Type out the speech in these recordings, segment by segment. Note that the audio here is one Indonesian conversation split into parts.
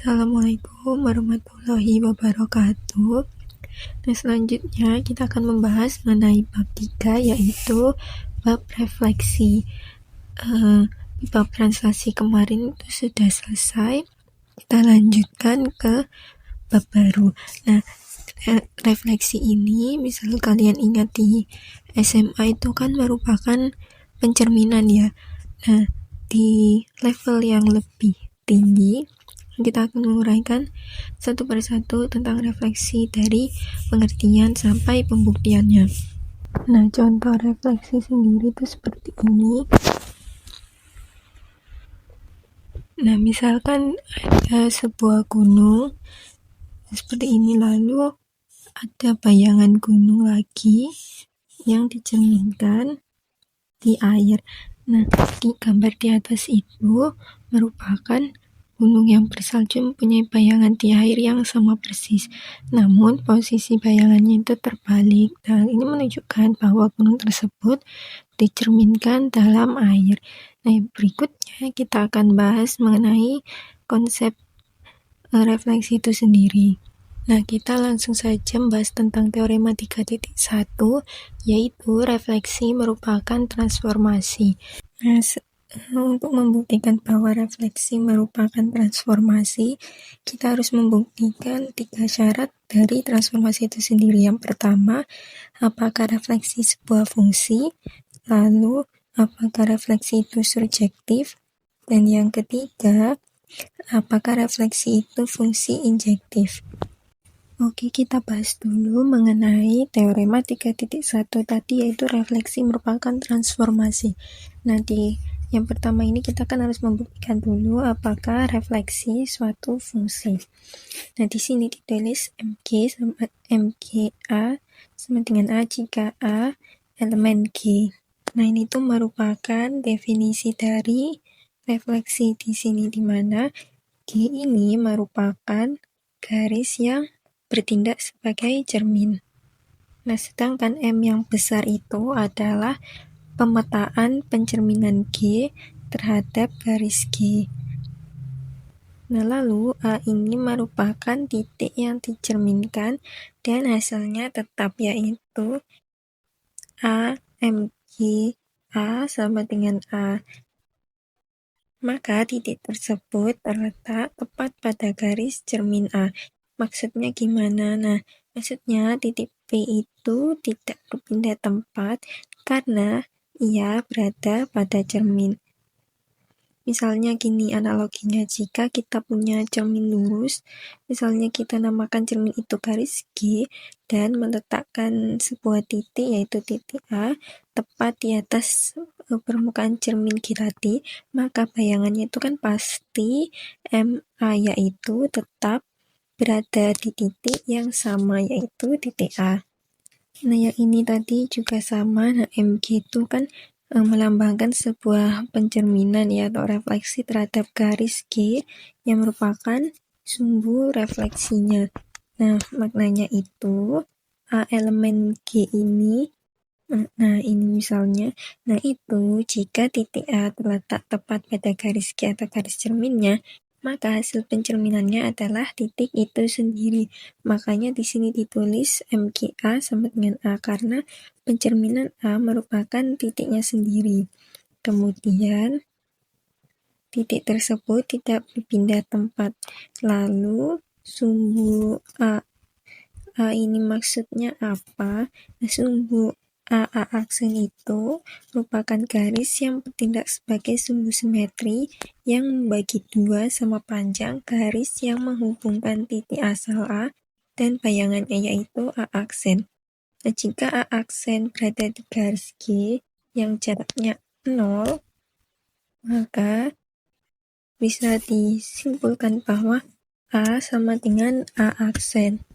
Assalamualaikum warahmatullahi wabarakatuh. Nah, selanjutnya kita akan membahas mengenai bab 3, yaitu bab refleksi. Bab translasi kemarin itu sudah selesai. Kita lanjutkan ke bab baru. Nah, refleksi ini, misal kalian ingat di SMA itu kan merupakan pencerminan ya. Nah, di level yang lebih tinggi kita akan menguraikan satu persatu tentang refleksi dari pengertian sampai pembuktiannya. Nah, contoh refleksi sendiri itu seperti ini. Nah, misalkan ada sebuah gunung seperti ini, lalu ada bayangan gunung lagi yang dicerminkan di air. Nah, di gambar di atas itu merupakan gunung yang bersalju mempunyai bayangan di air yang sama persis. Namun, posisi bayangannya itu terbalik. Nah, ini menunjukkan bahwa gunung tersebut dicerminkan dalam air. Nah, berikutnya kita akan bahas mengenai konsep refleksi itu sendiri. Nah, kita langsung saja membahas tentang teorema 3.1, yaitu refleksi merupakan transformasi. Nah, untuk membuktikan bahwa refleksi merupakan transformasi, kita harus membuktikan 3 syarat dari transformasi itu sendiri. Yang pertama, apakah refleksi sebuah fungsi? Lalu, apakah refleksi itu surjektif? Dan yang ketiga, apakah refleksi itu fungsi injektif? Oke, kita bahas dulu mengenai teorema 3.1 tadi, yaitu refleksi merupakan transformasi. Nah, yang pertama ini kita kan harus membuktikan dulu apakah refleksi suatu fungsi. Nah, di sini ditulis MGA sama dengan A jika A elemen G. Nah, ini tuh merupakan definisi dari refleksi di sini, di mana G ini merupakan garis yang bertindak sebagai cermin. Nah, sedangkan M yang besar itu adalah pemetaan pencerminan G terhadap garis G. Nah, lalu A ini merupakan titik yang dicerminkan dan hasilnya tetap, yaitu A MG A sama dengan A. Maka titik tersebut terletak tepat pada garis cermin A. Maksudnya gimana? Nah, maksudnya titik P itu tidak berpindah tempat karena ia berada pada cermin. Misalnya gini analoginya, jika kita punya cermin lurus, misalnya kita namakan cermin itu garis G dan meletakkan sebuah titik, yaitu titik A, tepat di atas permukaan cermin G tadi, maka bayangannya itu kan pasti MA, yaitu tetap berada di titik yang sama, yaitu titik A. Nah, yang ini tadi juga sama. Nah, MG itu kan melambangkan sebuah pencerminan ya, atau refleksi terhadap garis G yang merupakan sumbu refleksinya. Nah, maknanya itu A elemen G ini, nah ini misalnya, nah itu jika titik A terletak tepat pada garis G atau garis cerminnya, maka hasil pencerminannya adalah titik itu sendiri. Makanya di sini ditulis MGA sama dengan A karena pencerminan A merupakan titiknya sendiri. Kemudian titik tersebut tidak berpindah tempat. Lalu sumbu A ini maksudnya apa? Nah, sumbu A aksen itu merupakan garis yang bertindak sebagai sumbu simetri yang membagi dua sama panjang garis yang menghubungkan titik asal A dan bayangannya, yaitu A aksen. Nah, jika A aksen berada di garis G yang jaraknya 0, maka bisa disimpulkan bahwa A sama dengan A aksen.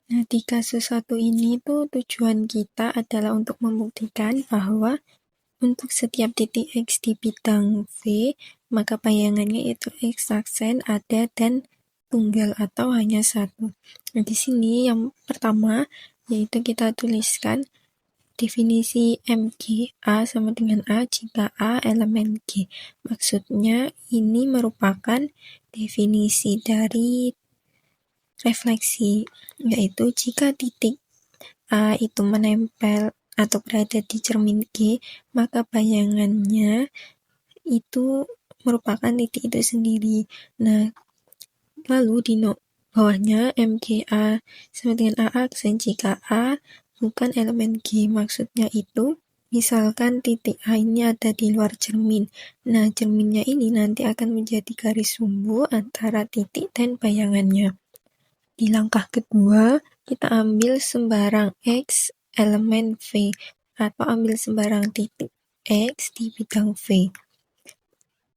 Nah, di kasus satu ini tuh tujuan kita adalah untuk membuktikan bahwa untuk setiap titik X di bidang V, maka bayangannya itu X aksen ada dan tunggal atau hanya satu. Nah, di sini yang pertama yaitu kita tuliskan Definisi MG, A sama dengan A jika A elemen G. Maksudnya ini merupakan definisi dari refleksi, yaitu jika titik A itu menempel atau berada di cermin G, maka bayangannya itu merupakan titik itu sendiri. Nah, lalu di bawahnya MGA sama dengan A aksen jika A bukan elemen G. Maksudnya itu, misalkan titik A ini ada di luar cermin. Nah, cerminnya ini nanti akan menjadi garis sumbu antara titik dan bayangannya. Di langkah kedua, kita ambil sembarang X elemen V atau ambil sembarang titik X di bidang V.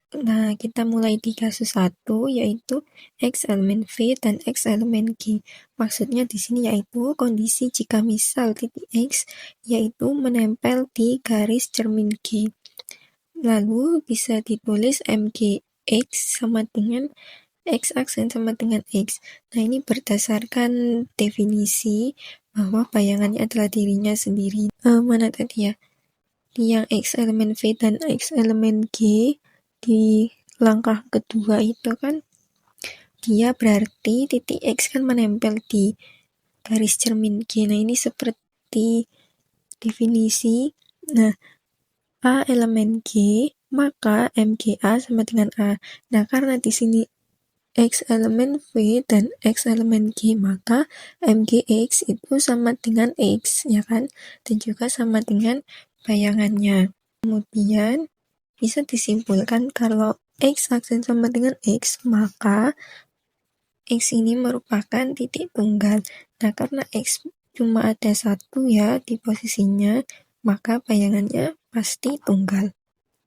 Nah, kita mulai di kasus 1, yaitu X elemen V dan X elemen G. Maksudnya di sini yaitu kondisi jika misal titik X yaitu menempel di garis cermin G. Lalu bisa ditulis MGX sama dengan X aksen sama dengan X. Nah, ini berdasarkan definisi bahwa bayangannya adalah dirinya sendiri. Mana tadi ya? Yang X elemen V dan X elemen G di langkah kedua itu kan dia berarti titik X kan menempel di garis cermin G. Nah, ini seperti definisi. Nah, A elemen G, maka MGA sama dengan A. Nah, karena di sini X elemen V dan X elemen G, maka MGX itu sama dengan X, ya kan? Dan juga sama dengan bayangannya. Kemudian bisa disimpulkan kalau X aksen sama dengan X, maka X ini merupakan titik tunggal. Nah, karena X cuma ada satu ya di posisinya, maka bayangannya pasti tunggal.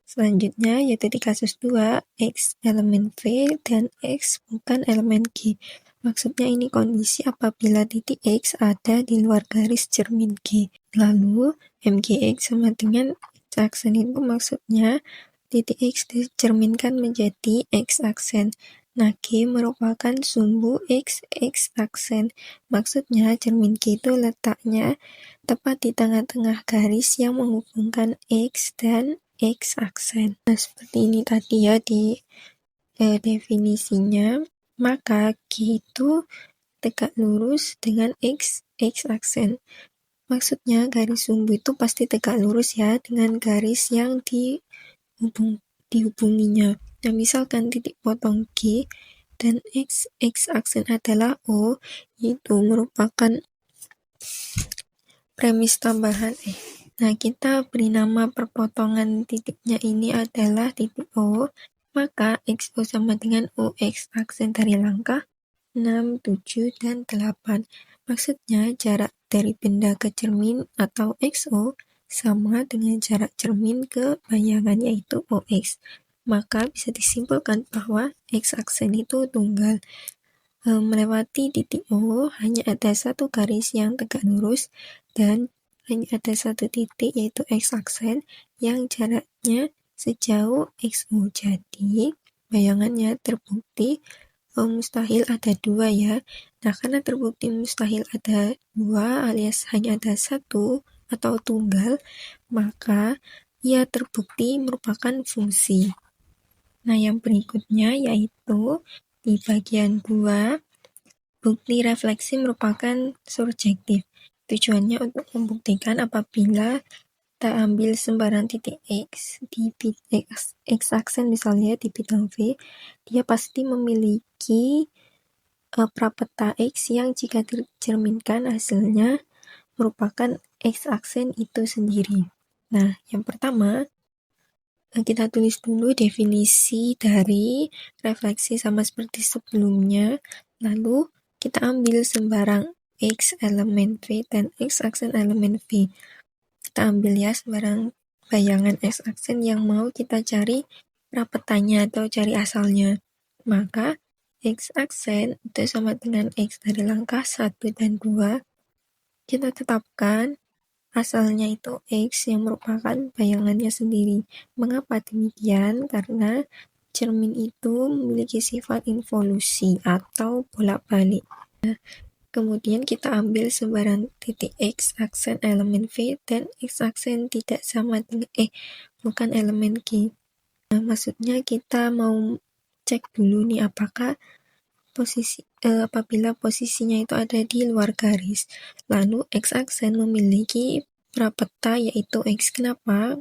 Selanjutnya yaitu di kasus 2, X elemen V dan X bukan elemen G. Maksudnya ini kondisi apabila titik X ada di luar garis cermin G. Lalu MGX sama dengan X aksen itu maksudnya titik X dicerminkan menjadi X aksen. Nah, G merupakan sumbu X aksen. Maksudnya cermin G itu letaknya tepat di tengah-tengah garis yang menghubungkan X dan X aksen. Nah, seperti ini tadi ya di definisinya. Maka G itu tegak lurus dengan X aksen. Maksudnya garis sumbu itu pasti tegak lurus ya dengan garis yang dihubunginya. Nah, misalkan titik potong G dan X aksen adalah O, itu merupakan premis tambahan. Nah, kita beri nama perpotongan titiknya ini adalah titik O, maka XO sama dengan OX aksen dari langkah 6, 7, dan 8. Maksudnya jarak dari benda ke cermin atau XO sama dengan jarak cermin ke bayangan yaitu OX. Maka bisa disimpulkan bahwa X aksen itu tunggal. Melewati titik O hanya ada satu garis yang tegak lurus dan hanya ada satu titik yaitu X aksen yang jaraknya sejauh XO. Jadi bayangannya terbukti mustahil ada dua ya. Nah, karena terbukti mustahil ada dua alias hanya ada satu atau tunggal, maka ia terbukti merupakan fungsi. Nah, yang berikutnya yaitu di bagian 2, bukti refleksi merupakan surjektif. Tujuannya untuk membuktikan apabila kita ambil sembarang titik X di X aksen misalnya di bidang V, dia pasti memiliki prapeta X yang jika dicerminkan hasilnya merupakan X aksen itu sendiri. Nah, yang pertama, kita tulis dulu definisi dari refleksi sama seperti sebelumnya. Lalu kita ambil sembarang X elemen V dan X aksen elemen V. Kita ambil ya sembarang bayangan X aksen yang mau kita cari rapetanya atau cari asalnya. Maka X aksen itu sama dengan X dari langkah 1 dan 2. Kita tetapkan asalnya itu X yang merupakan bayangannya sendiri. Mengapa demikian? Karena cermin itu memiliki sifat involusi atau bolak-balik. Kemudian kita ambil sembarang titik X aksen elemen V dan X aksen tidak sama dengan bukan elemen G. Nah, maksudnya kita mau cek dulu nih apakah apabila posisinya itu ada di luar garis. Lalu X aksen memiliki prapeta yaitu X. Kenapa?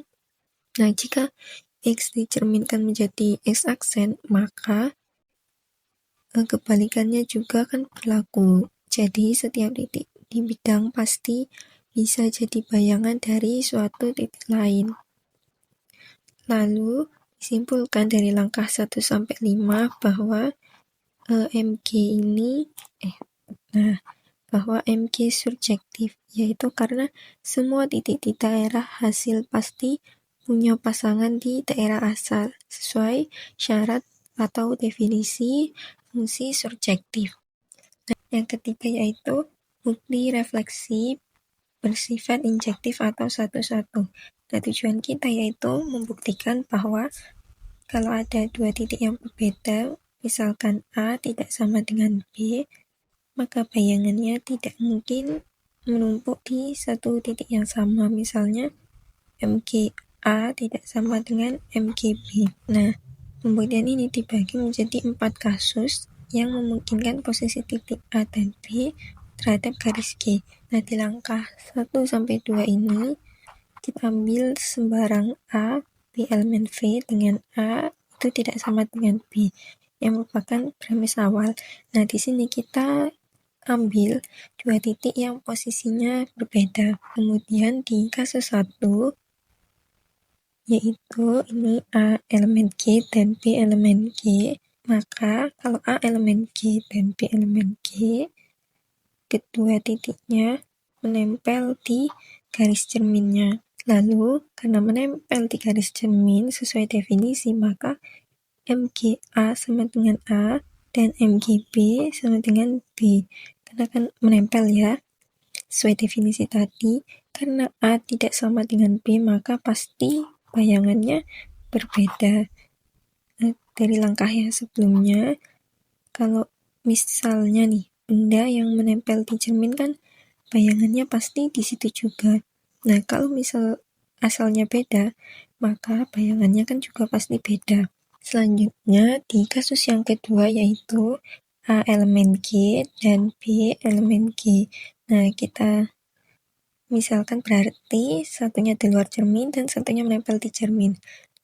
Nah, jika X dicerminkan menjadi X aksen, maka kebalikannya juga kan berlaku. Jadi setiap titik di bidang pasti bisa jadi bayangan dari suatu titik lain. Lalu disimpulkan dari langkah 1 sampai 5 bahwa MG ini bahwa MG surjektif, yaitu karena semua titik di daerah hasil pasti punya pasangan di daerah asal sesuai syarat atau definisi fungsi surjektif. Yang ketiga yaitu bukti refleksi bersifat injektif atau satu-satu. Nah, tujuan kita yaitu membuktikan bahwa kalau ada dua titik yang berbeda, misalkan A tidak sama dengan B, maka bayangannya tidak mungkin menumpuk di satu titik yang sama. Misalnya MGA tidak sama dengan MGB. Nah, pembuktian ini dibagi menjadi 4 kasus yang memungkinkan posisi titik A dan B terhadap garis G. Nah, di langkah 1-2 ini kita ambil sembarang A, B elemen V dengan A itu tidak sama dengan B yang merupakan premis awal. Nah, di sini kita ambil dua titik yang posisinya berbeda. Kemudian di kasus 1 yaitu ini A elemen G dan B elemen G. Maka kalau A elemen G dan B elemen G, kedua titiknya menempel di garis cerminnya. Lalu, karena menempel di garis cermin sesuai definisi, maka MGA sama dengan A dan MGB sama dengan B. Karena kan menempel ya, sesuai definisi tadi. Karena A tidak sama dengan B, maka pasti bayangannya berbeda. Dari langkah yang sebelumnya, kalau misalnya nih benda yang menempel di cermin kan bayangannya pasti di situ juga. Nah, kalau misal asalnya beda, maka bayangannya kan juga pasti beda. Selanjutnya di kasus yang kedua yaitu A elemen G dan B elemen G. Nah, kita misalkan berarti satunya di luar cermin dan satunya menempel di cermin.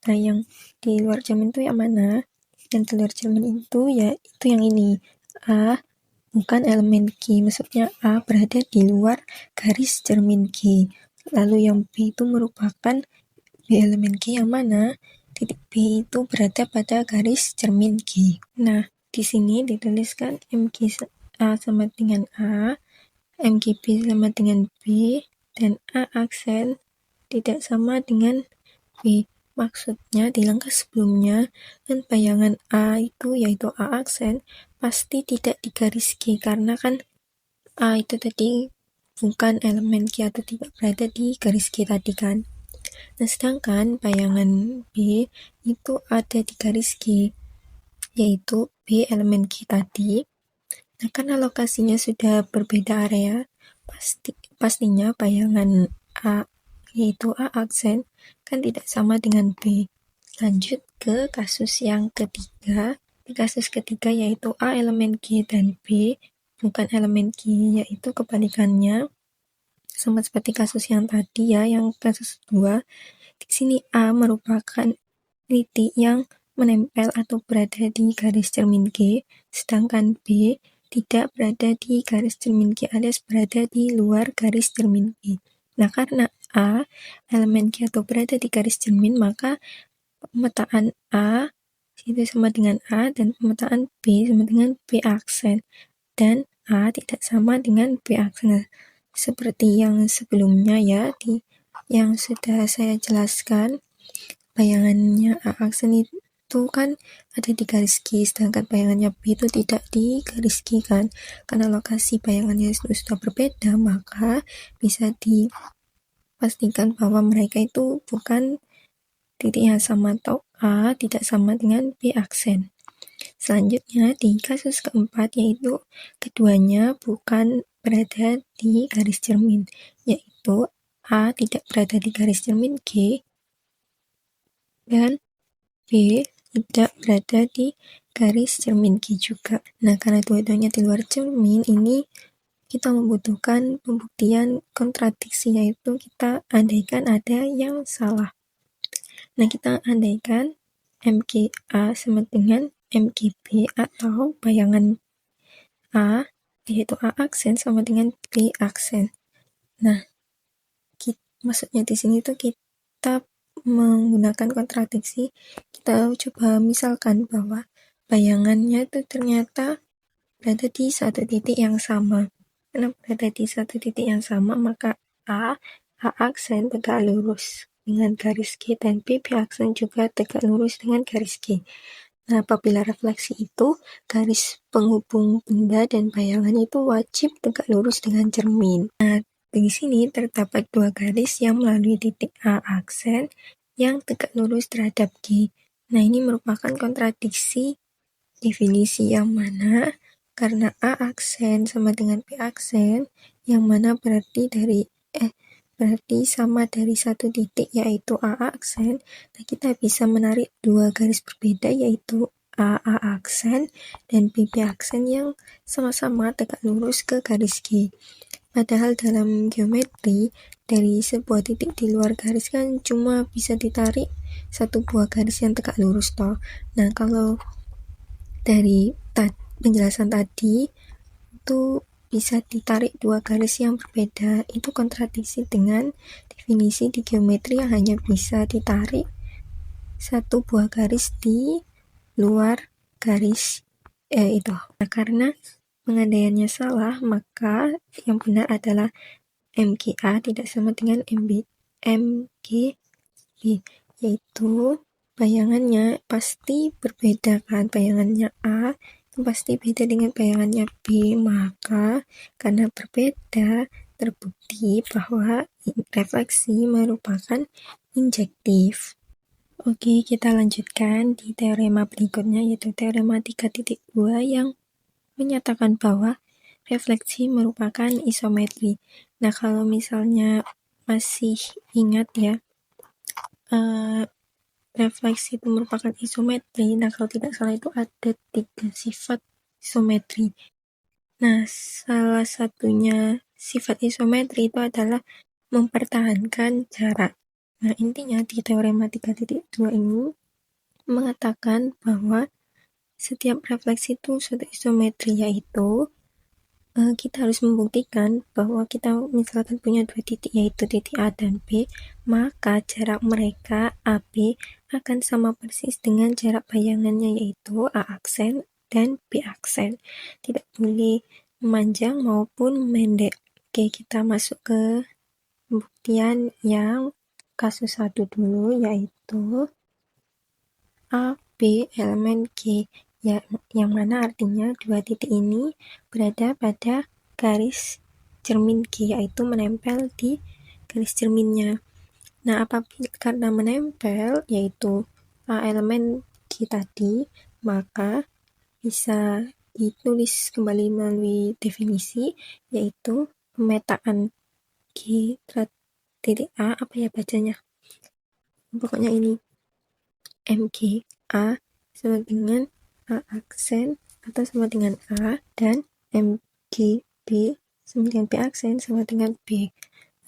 Nah, yang di luar cermin itu yang mana? Yang di luar cermin itu ya itu yang ini. A bukan elemen G, maksudnya A berada di luar garis cermin G. Lalu yang B itu merupakan B elemen G yang mana? Titik B itu berada pada garis cermin G. Nah, di sini dituliskan MG A sama dengan A, MGB sama dengan B, dan A aksen tidak sama dengan B. Maksudnya di langkah sebelumnya kan bayangan A itu yaitu A aksen pasti tidak di garis G karena kan A itu tadi bukan elemen G atau tidak berada di garis G tadi kan. Nah, sedangkan bayangan B itu ada di garis G yaitu B elemen G tadi. Nah, karena lokasinya sudah berbeda area, pastinya bayangan A yaitu A aksen kan tidak sama dengan B. Lanjut ke kasus yang ketiga. Di kasus ketiga yaitu A elemen G dan B bukan elemen G, yaitu kebalikannya. Sama seperti kasus yang tadi ya, yang kasus 2. Di sini A merupakan titik yang menempel atau berada di garis cermin G, sedangkan B tidak berada di garis cermin G alias berada di luar garis cermin G. Nah, karena A elemen G atau berada di garis cermin, maka pemetaan A itu sama dengan A dan pemetaan B sama dengan B aksen. Dan A tidak sama dengan B aksen. Seperti yang sebelumnya ya, yang sudah saya jelaskan, bayangannya A aksen itu kan ada di garis G, sedangkan bayangannya B itu tidak di garis G kan. Karena lokasi bayangannya sudah berbeda, maka bisa dipastikan bahwa mereka itu bukan titik yang sama atau A tidak sama dengan B aksen. Selanjutnya, di kasus keempat, yaitu keduanya bukan berada di garis cermin, yaitu A tidak berada di garis cermin G, dan B tidak berada di garis cermin G juga. Nah, karena dua-duanya di luar cermin, ini kita membutuhkan pembuktian kontradiksi, yaitu kita andaikan ada yang salah. Nah, kita andaikan MGA sama dengan MGB atau bayangan A, yaitu A aksen sama dengan B aksen. Nah, maksudnya di sini tuh kita menggunakan kontradiksi. Kita coba misalkan bahwa bayangannya itu ternyata berada di satu titik yang sama. Karena berada di satu titik yang sama, maka A aksen tegak lurus dengan garis G, dan B aksen juga tegak lurus dengan garis G. Nah, apabila refleksi itu, garis penghubung benda dan bayangan itu wajib tegak lurus dengan cermin. Nah, di sini terdapat dua garis yang melalui titik A aksen yang tegak lurus terhadap G. Nah, ini merupakan kontradiksi definisi yang mana karena A aksen sama dengan B aksen, yang mana berarti sama dari satu titik, yaitu A aksen. Nah, kita bisa menarik dua garis berbeda, yaitu A aksen dan B aksen yang sama-sama tegak lurus ke garis G. Padahal dalam geometri, dari sebuah titik di luar garis kan cuma bisa ditarik satu buah garis yang tegak lurus toh. Nah, kalau dari penjelasan tadi itu bisa ditarik dua garis yang berbeda, itu kontradiksi dengan definisi di geometri yang hanya bisa ditarik satu buah garis di luar garis itu. Nah, karena pengandaiannya salah, maka yang benar adalah MGA tidak sama dengan MGB, yaitu bayangannya pasti berbeda kan. Bayangannya A itu pasti beda dengan bayangannya B, maka karena berbeda terbukti bahwa refleksi merupakan injektif. Oke, kita lanjutkan di teorema berikutnya, yaitu teorema 3.2 yang menyatakan bahwa refleksi merupakan isometri. Nah, kalau misalnya masih ingat ya, refleksi itu merupakan isometri. Nah, kalau tidak salah itu ada 3 sifat isometri. Nah, salah satunya sifat isometri itu adalah mempertahankan jarak. Nah, intinya di teorema 3.2 ini mengatakan bahwa setiap refleksi itu suatu isometri, yaitu kita harus membuktikan bahwa kita misalkan punya dua titik, yaitu titik A dan B, maka jarak mereka AB akan sama persis dengan jarak bayangannya, yaitu A aksen dan B aksen. Tidak boleh memanjang maupun pendek. Oke, kita masuk ke pembuktian yang kasus 1 dulu, yaitu AB elemen G, yang mana artinya dua titik ini berada pada garis cermin G, yaitu menempel di garis cerminnya. Nah, apabila karena menempel, yaitu A elemen G tadi, maka bisa ditulis kembali melalui definisi, yaitu pemetaan G titik A, apa ya bacanya? Pokoknya ini MGA sama dengan A aksen atau sama dengan A, dan MGB sama dengan B aksen sama dengan B.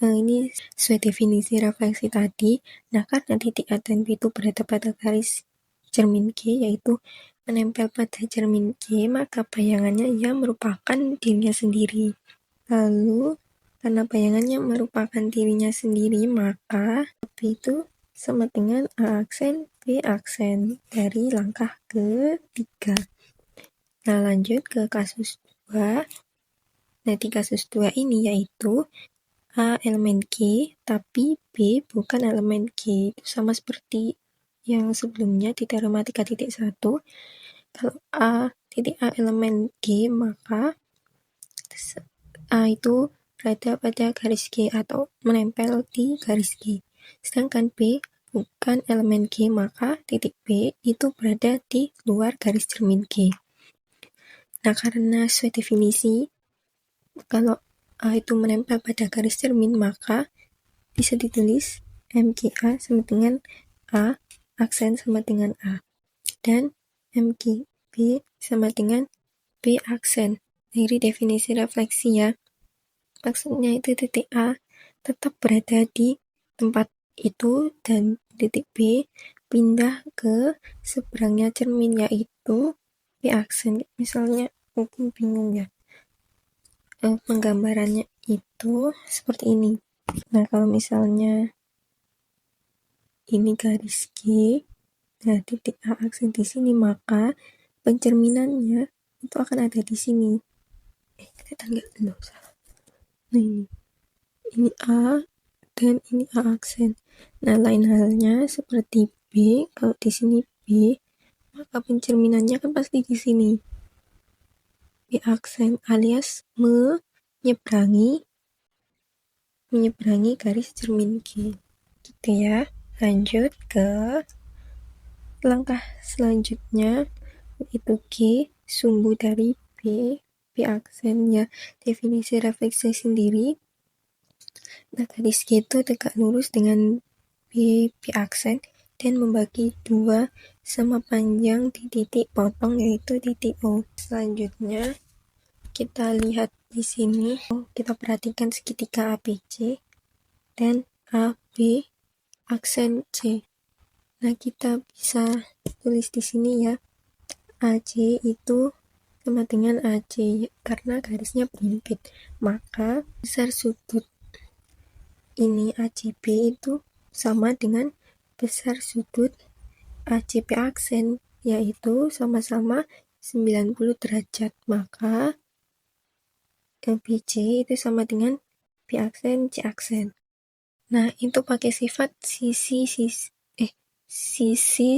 Ini sesuai definisi refleksi tadi. Nah, karena titik A dan B itu berada pada garis cermin G, yaitu menempel pada cermin G, maka bayangannya ia merupakan dirinya sendiri. Lalu, karena bayangannya merupakan dirinya sendiri, maka B itu sama dengan A aksen, B aksen dari langkah ketiga. Nah, lanjut ke kasus 2. Nah, di kasus 2 ini yaitu A elemen G, tapi B bukan elemen G. Itu sama seperti yang sebelumnya di teorema 3.1. Kalau A elemen G, maka A itu berada pada garis G atau menempel di garis G. Sedangkan B bukan elemen G, maka titik B itu berada di luar garis cermin G. Nah, karena sesuai definisi, kalau A itu menempel pada garis cermin, maka bisa ditulis MGA sama dengan A, aksen sama dengan A. Dan MGB sama dengan B aksen. Dari definisi refleksi ya. Maksudnya itu titik A tetap berada di tempat itu dan titik B pindah ke seberangnya cermin, yaitu B aksen. Misalnya mungkin bingung ya, penggambarannya itu seperti ini. Nah, kalau misalnya ini garis G, nah titik A aksen di sini, maka pencerminannya itu akan ada di sini. Kelihatan nggak? Loh, salah. Nah, ini A dan ini A aksen. Nah, lain halnya seperti B, kalau di sini B, maka pencerminannya kan pasti di sini. B aksen alias menyeberangi garis cermin G. Gitu ya. Lanjut ke langkah selanjutnya, yaitu G, sumbu dari B aksen ya. Definisi refleksi sendiri. Nah, garis G itu tegak lurus dengan B aksen dan membagi dua sama panjang di titik potong, yaitu titik O. Selanjutnya kita lihat di sini, kita perhatikan segitiga ABC dan AB aksen C. Nah, kita bisa tulis di sini ya, AC itu sama dengan AC karena garisnya berhimpit, maka besar sudut ini ACB itu sama dengan besar sudut ACB aksen, yaitu sama-sama 90 derajat, maka BC itu sama dengan B aksen, C aksen. Nah, itu pakai sifat sisi,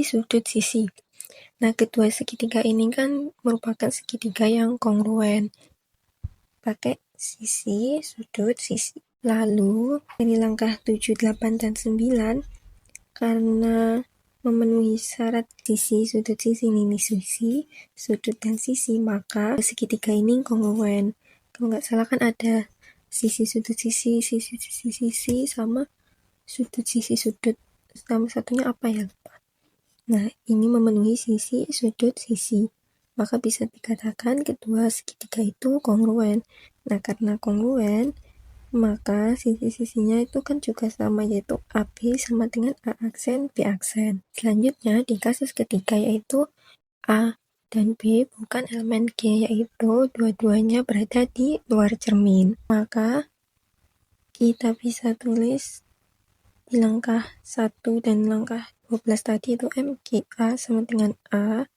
sudut, sisi. Nah, kedua segitiga ini kan merupakan segitiga yang kongruen. Pakai sisi, sudut, sisi. Lalu, dari langkah 7, 8, dan 9, karena memenuhi syarat sisi, sudut, sisi, ini sisi, sudut, dan sisi, maka segitiga ini kongruen. Kalau nggak salah kan ada sisi, sudut, sisi, sisi, sama sudut, sisi, sudut. Sama satunya apa ya? Lupa. Nah, ini memenuhi sisi, sudut, sisi. Maka bisa dikatakan kedua segitiga itu kongruen. Nah, karena kongruen, maka sisi-sisinya itu kan juga sama, yaitu AB sama dengan A aksen, B aksen. Selanjutnya di kasus ketiga, yaitu A dan B bukan elemen G, yaitu dua-duanya berada di luar cermin. Maka kita bisa tulis di langkah 1 dan langkah 12 tadi itu MGA sama dengan A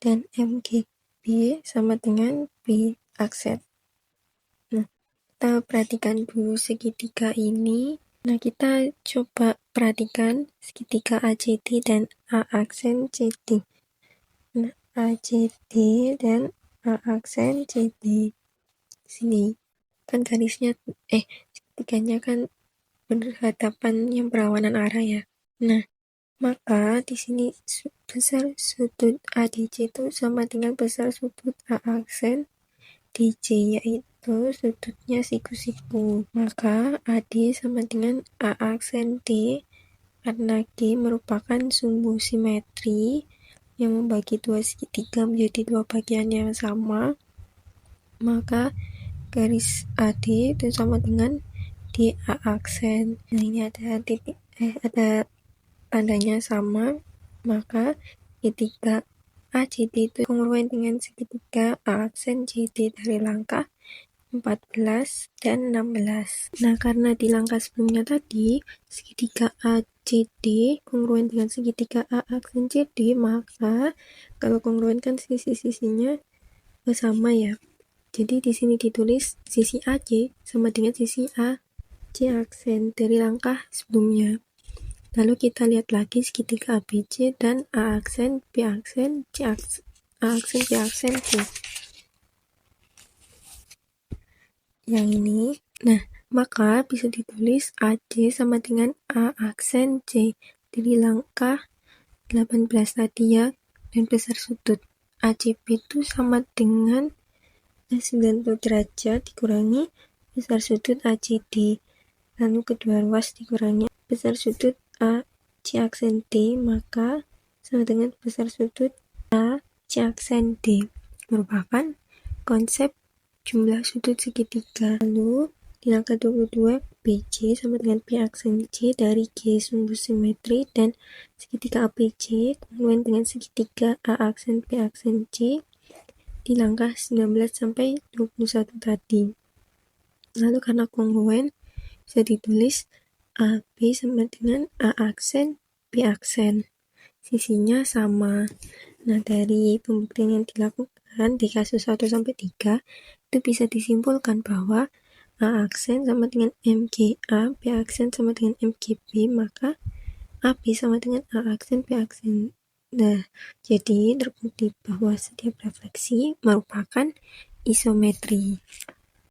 dan MGB sama dengan B aksen. Nah, kita perhatikan dulu segitiga ini. Nah, kita coba perhatikan segitiga ACD dan A aksen CD. Nah, ACD dan A aksen CD. Sini kan garisnya, segitiganya kan berhadapan yang berlawanan arah ya. Nah, maka di sini besar sudut ADC itu sama dengan besar sudut A aksen DJ, yaitu sudutnya siku-siku. Maka AD sama dengan A aksen D, karena G merupakan sumbu simetri yang membagi dua segitiga menjadi dua bagian yang sama. Maka garis AD itu sama dengan D A aksen. Nah, ini ada titik, ada tandanya sama, maka segitiga ACD itu kongruen dengan segitiga A aksen CD dari langkah 14 dan 16. Nah, karena di langkah sebelumnya tadi segitiga ACD kongruen dengan segitiga A aksen CD, maka kalau kongruen kan sisi-sisinya sama ya. Jadi di sini ditulis sisi AC sama dengan sisi AC aksen dari langkah sebelumnya. Lalu kita lihat lagi segitiga ABC dan A aksen, B aksen, C aksen, A aksen, B aksen, C. Yang ini. Nah, maka bisa ditulis AC sama dengan A aksen C. Dari langkah 18 tadi ya, dan besar sudut ACP itu sama dengan 90 derajat dikurangi besar sudut ACD. Lalu kedua ruas dikurangi besar sudut AC aksen D, maka sama dengan besar sudut AC aksen D, merupakan konsep jumlah sudut segitiga. Lalu di langkah 22, BC sama dengan P aksen C dari G sumbu simetri dan segitiga APC kongruen dengan segitiga A aksen P aksen C di langkah 19 sampai 21 tadi. Lalu karena kongruen bisa ditulis AB sama dengan A aksen B aksen, sisinya sama. Nah, dari pembuktian yang dilakukan di kasus 1 sampai 3 itu bisa disimpulkan bahwa A aksen sama dengan MGA, B aksen sama dengan MGB, maka AB sama dengan A aksen B aksen. Nah, jadi terbukti bahwa setiap refleksi merupakan isometri.